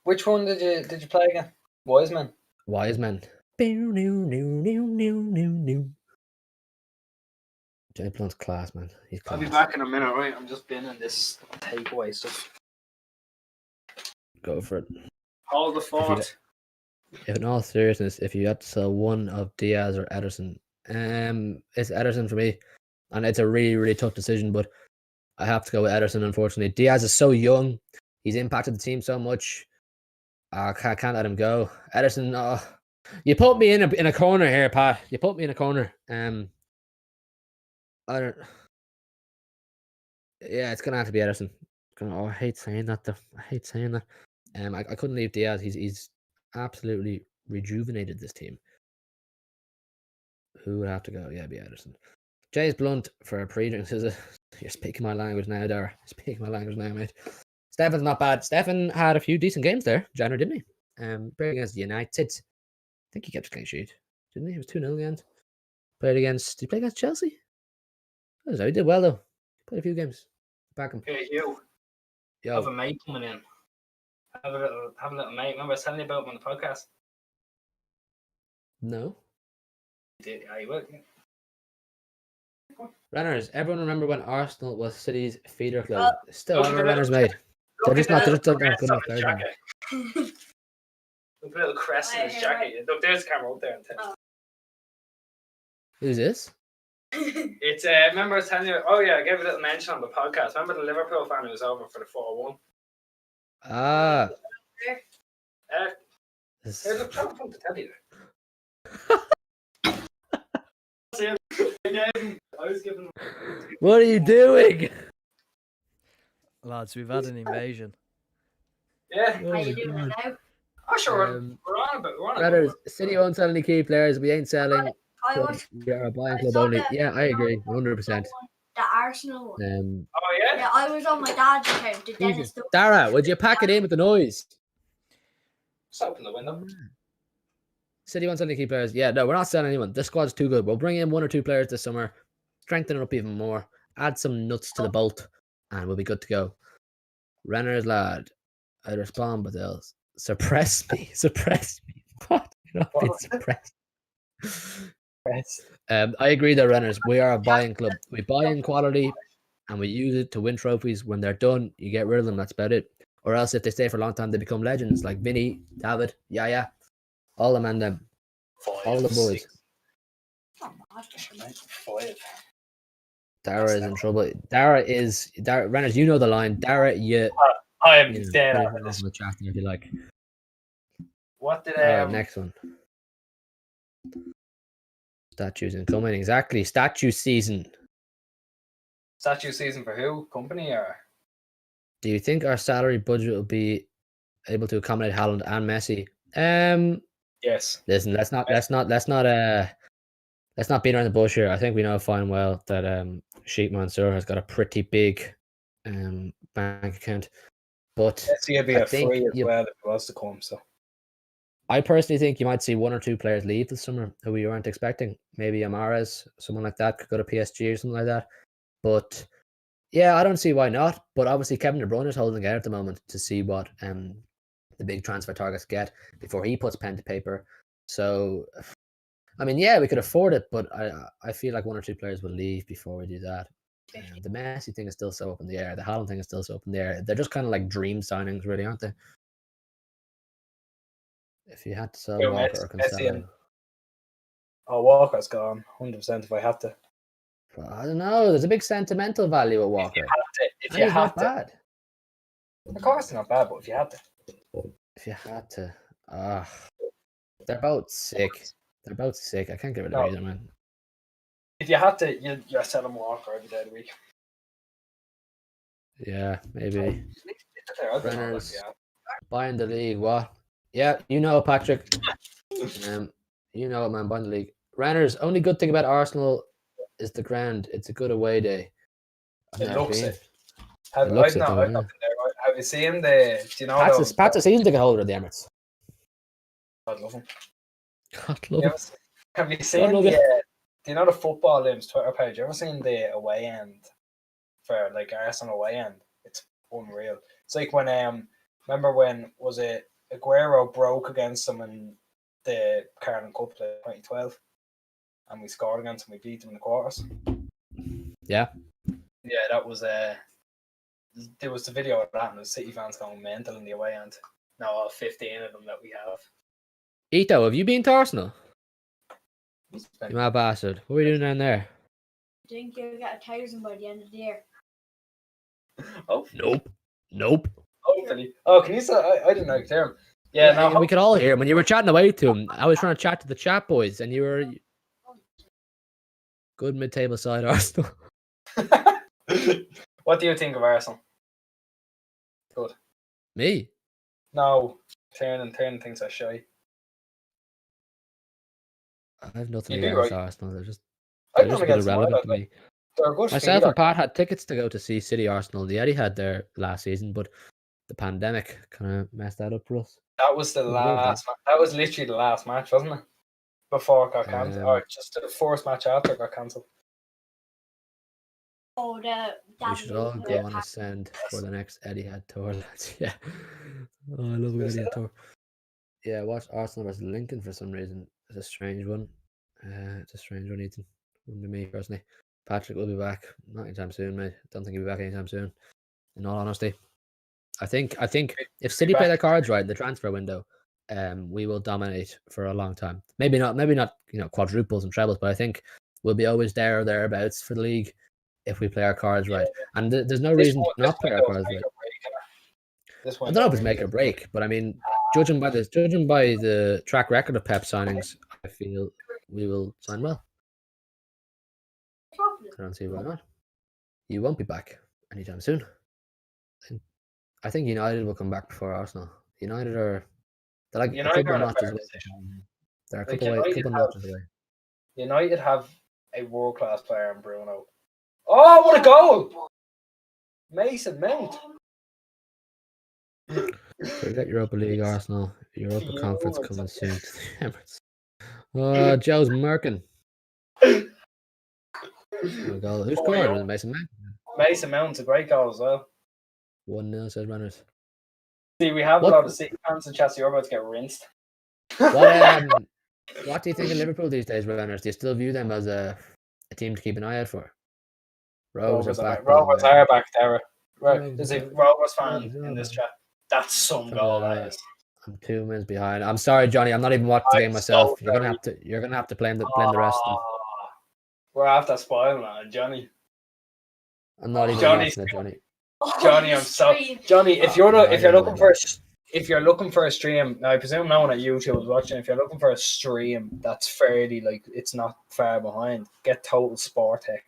Which one did you play again? Wiseman. Wiseman. James Blunt's class, man. He's class. I'll be back in a minute, right? I'm just binning this takeaway stuff. Go for it. Hold the fort. If in all seriousness, if you had to sell one of Diaz or Ederson, it's Ederson for me. And it's a really, really tough decision, but I have to go with Ederson, unfortunately. Diaz is so young. He's impacted the team so much. I can't let him go. Ederson, you put me in a corner here, Pat. You put me in a corner. I don't. Yeah, it's gonna have to be Ederson. I hate saying that though. I hate saying that. I couldn't leave Diaz. He's absolutely rejuvenated this team. Who would have to go? Yeah, be Ederson. James Blunt for a pre-drink says, "You're speaking my language now, Daragh. Speaking my language now, mate." Stefan's not bad. Stefan had a few decent games there, January, didn't he? Played against United. I think he kept a clean sheet, didn't he? It was 2-0 in the end. Did he play against Chelsea? He did well though. Played a few games. Back him. Hey, Hugh. Yo. Have a mate coming in. Have a little mate. Remember I was telling you about him on the podcast? No. Yeah, you will. Renners, everyone remember when Arsenal was City's feeder club? Still are Renners, mate. They're just not good enough players. Look at the little crest in his jacket. Look, there's the camera up there. Who's this? It's remember I was telling you, oh yeah, I gave a little mention on the podcast. Remember the Liverpool fan who was over for the 4-1? Ah. There's a problem to tell you. What are you doing? Lads, we've had an invasion. Yeah. How you doing now? Oh sure, we're on about Brothers, City won't sell any key players. We ain't selling. We are a buying club only. Yeah, I agree, 100%. The Arsenal one. Oh yeah? Yeah, I was on my dad's account. The Dennis Daragh, would you pack it in with the noise? Just open the window. City won't sell any key players. Yeah, no, we're not selling anyone. This squad's too good. We'll bring in 1 or 2 players this summer, strengthen it up even more, add some nuts to the bolt, and we'll be good to go. Renner's lad, I respond, but they'll suppress me. Suppress me. What? You're not being suppressed. I agree though, Renners. We are a buying club. We buy in quality and we use it to win trophies. When they're done, you get rid of them. That's about it. Or else if they stay for a long time, they become legends like Vinny, David, Yaya, all them and them. All the boys. Daragh is in trouble. Daragh, Renners, you know the line. Daragh, I am dead on this. If you like. What did next one? Statues incoming. Exactly. Statue season. Statue season for who? Company or? Do you think our salary budget will be able to accommodate Haaland and Messi? Yes. Listen, let's not beat around the bush here. I think we know fine well that Sheikh Mansour has got a pretty big bank account. But Messi would be a free as well if it was to come. So I personally think you might see 1 or 2 players leave this summer who we weren't expecting. Maybe Amares, someone like that, could go to PSG or something like that. But yeah, I don't see why not. But obviously Kevin De Bruyne is holding out at the moment to see what the big transfer targets get before he puts pen to paper. So, I mean, yeah, we could afford it, but I feel like 1 or 2 players will leave before we do that. The Messi thing is still so up in the air. The Haaland thing is still so up in the air. They're just kind of like dream signings, really, aren't they? If you had to sell Walker or Cancelo. Walker's gone, 100% if I had to. I don't know. There's a big sentimental value at Walker. If you had to. Bad. Of course, it's not bad, but if you had to. If you had to. They're both sick. I can't get rid of either, man. If you had to, you're selling Walker every day of the week. Yeah, maybe. Brenners, buying the league, what? Yeah, you know, Patrick. You know it, man, buying the league. Renners, only good thing about Arsenal is the ground. It's a good away day. It looks it. I've not been there. Have you seen the? Do you know Pat's a season ticket holder at the Emirates. God love him. God love him. Have you seen the? Do you know the Football Limbs Twitter page? You ever seen the away end for like Arsenal away end? It's unreal. It's like when remember when was it Aguero broke against them in the Carling Cup 2012, and we scored against them. We beat them in the quarters. Yeah. Yeah, that was there was the video of that, and the City fans going mental in the away end. Now all 15 of them that we have. Ito, have you been to Arsenal? You mad bastard. What are we doing down there? I think you'll get 1,000 by the end of the year. Oh. Nope. Hopefully. Oh, can you say? I didn't know you could hear him. Yeah, no. We could all hear him. When you were chatting away to him, I was trying to chat to the chat boys, and you were good mid-table side Arsenal. What do you think of Arsenal? Good. Me? No, turning things are shy. I have nothing against Arsenal. They're just a bit irrelevant to me. They're good. Myself and Pat had tickets to go to see City Arsenal. The Eddie had there last season, but the pandemic kind of messed that up for us. That was the last. That was literally the last match, wasn't it? Before it got cancelled, or just the first match after it got cancelled. Oh, we should all go on a send for the next Etihad tour. Yeah. Oh, I love an Etihad tour. Yeah, I watched Arsenal versus Lincoln for some reason. It's a strange one. It's a strange one, Ethan. Wouldn't be me personally. Patrick will be back. Not anytime soon, mate. Don't think he'll be back anytime soon. In all honesty. I think if City play their cards right in the transfer window, we will dominate for a long time. Maybe not, quadruples and trebles, but I think we'll be always there or thereabouts for the league if we play our cards right. And there's no reason to not play our cards right. I don't know if it's make or break, but I mean, judging by the track record of Pep signings, I feel we will sign well. I don't see why not. You won't be back anytime soon. I think United will come back before Arsenal. United are like a couple of notches away. They're a couple notches away. United have a world-class player in Bruno. Oh, what a goal! Mason Mount. Forget Europa League, Arsenal. Europa Conference coming soon to the Emirates. Oh, Joe's Merkin. Goal. Who scored? Was it Mason Mount? Mason Mount's a great goal as well. 1-0 says runners. See, we have a lot of City fans in Chelsea. You're about to get rinsed. What do you think of Liverpool these days, runners? Do you still view them as a team to keep an eye out for? Rovers are back. Rovers are back there. There's a Rovers fan in this chat. That's some goal, that is. I'm 2 minutes behind. I'm sorry, Johnny. I'm not even watching the game myself. You're gonna have to blame the rest of them. We're after spoiling that, Johnny. I'm not even watching it, Johnny. Johnny, I'm sorry. Johnny, if you're looking for a stream, now I presume no one at YouTube is watching. If you're looking for a stream that's fairly it's not far behind, get Total Sportec.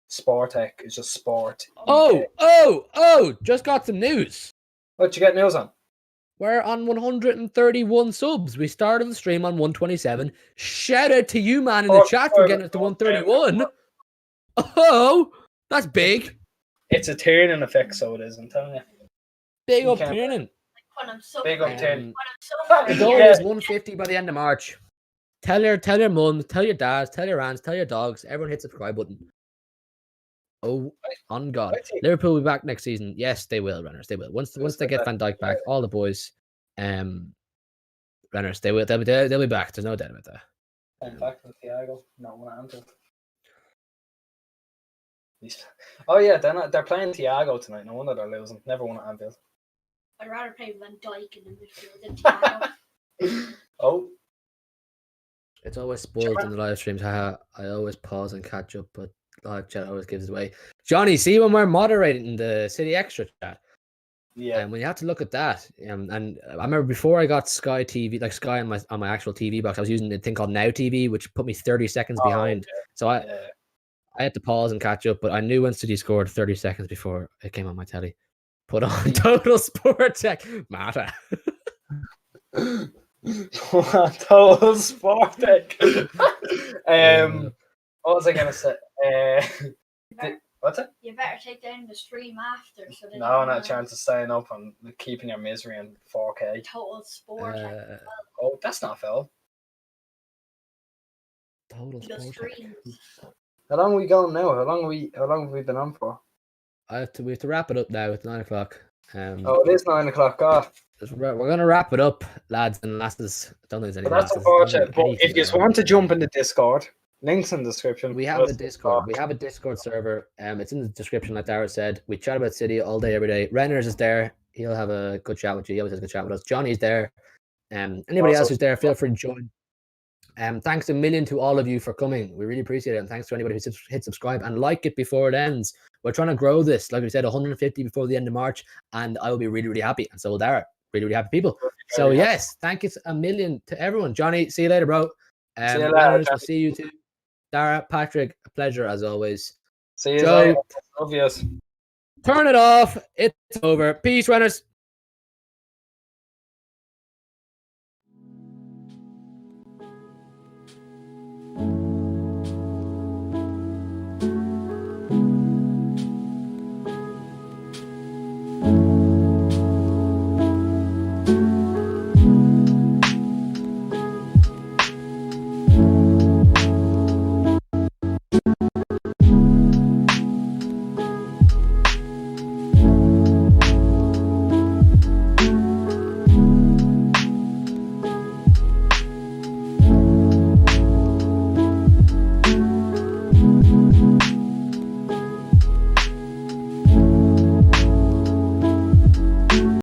Sportec is just sport. Oh! Just got some news. What you get news on? We're on 131 subs. We started the stream on 127. Shout out to you, man, in the chat for getting it to 131. Oh, that's big. It's a turning effect, so it is. I'm telling you. Big up turning. Big up turning. The goal is 150 by the end of March. Tell your mums, tell your dads, tell your aunts, tell your dogs. Everyone hit the subscribe button. Oh, on God. Liverpool will be back next season. Yes, they will, runners. They will. Once they get Van Dijk back, all the boys, runners, they'll be back. There's no doubt about that. And back with Thiago. No one Anfield. Oh yeah, they're playing Thiago tonight. No wonder they're losing. Never won at Anfield. I'd rather play Van Dijk in the midfield than Thiago. Oh. It's always spoiled in the live streams. I always pause and catch up, but live chat always gives away. Johnny, see when we're moderating the City Extra chat. Yeah. And when you have to look at that, and I remember before I got Sky TV, like Sky on my actual TV box, I was using a thing called Now TV, which put me 30 seconds behind. Okay. So I had to pause and catch up, but I knew when City scored 30 seconds before it came on my telly. Put on Total Sport Tech. Mata. Total Sport Tech. What was I going to say? What's it? You better take down the stream after. So that No, not a chance of staying up and keeping your misery in 4K. Total sport. Oh, that's not foul. Total The sport. streams. How long are we going now? How long have we been on for? We have to wrap it up now. It's 9 o'clock. Oh, it is 9 o'clock. We're gonna wrap it up, lads and lasses. I don't think there's anything. That's unfortunate. But if you want to jump in the Discord, links in the description. We have a Discord. We have a Discord server. It's in the description, like Daragh said. We chat about City all day, every day. Renners is there. He'll have a good chat with you. He always has a good chat with us. Johnny's there. Anybody else who's there, feel free to join. Thanks a million to all of you for coming. We really appreciate it. And thanks to anybody who's hit subscribe and like it before it ends. We're trying to grow this, like we said, 150 before the end of March, and I will be really, really happy. And so will Daragh. Really, really happy people. So yes, thank you a million to everyone. Johnny, see you later, bro. See you later. We'll see you too. Daragh, Patrick, a pleasure as always. See you Joe, later. Love you. Turn it off. It's over. Peace, runners.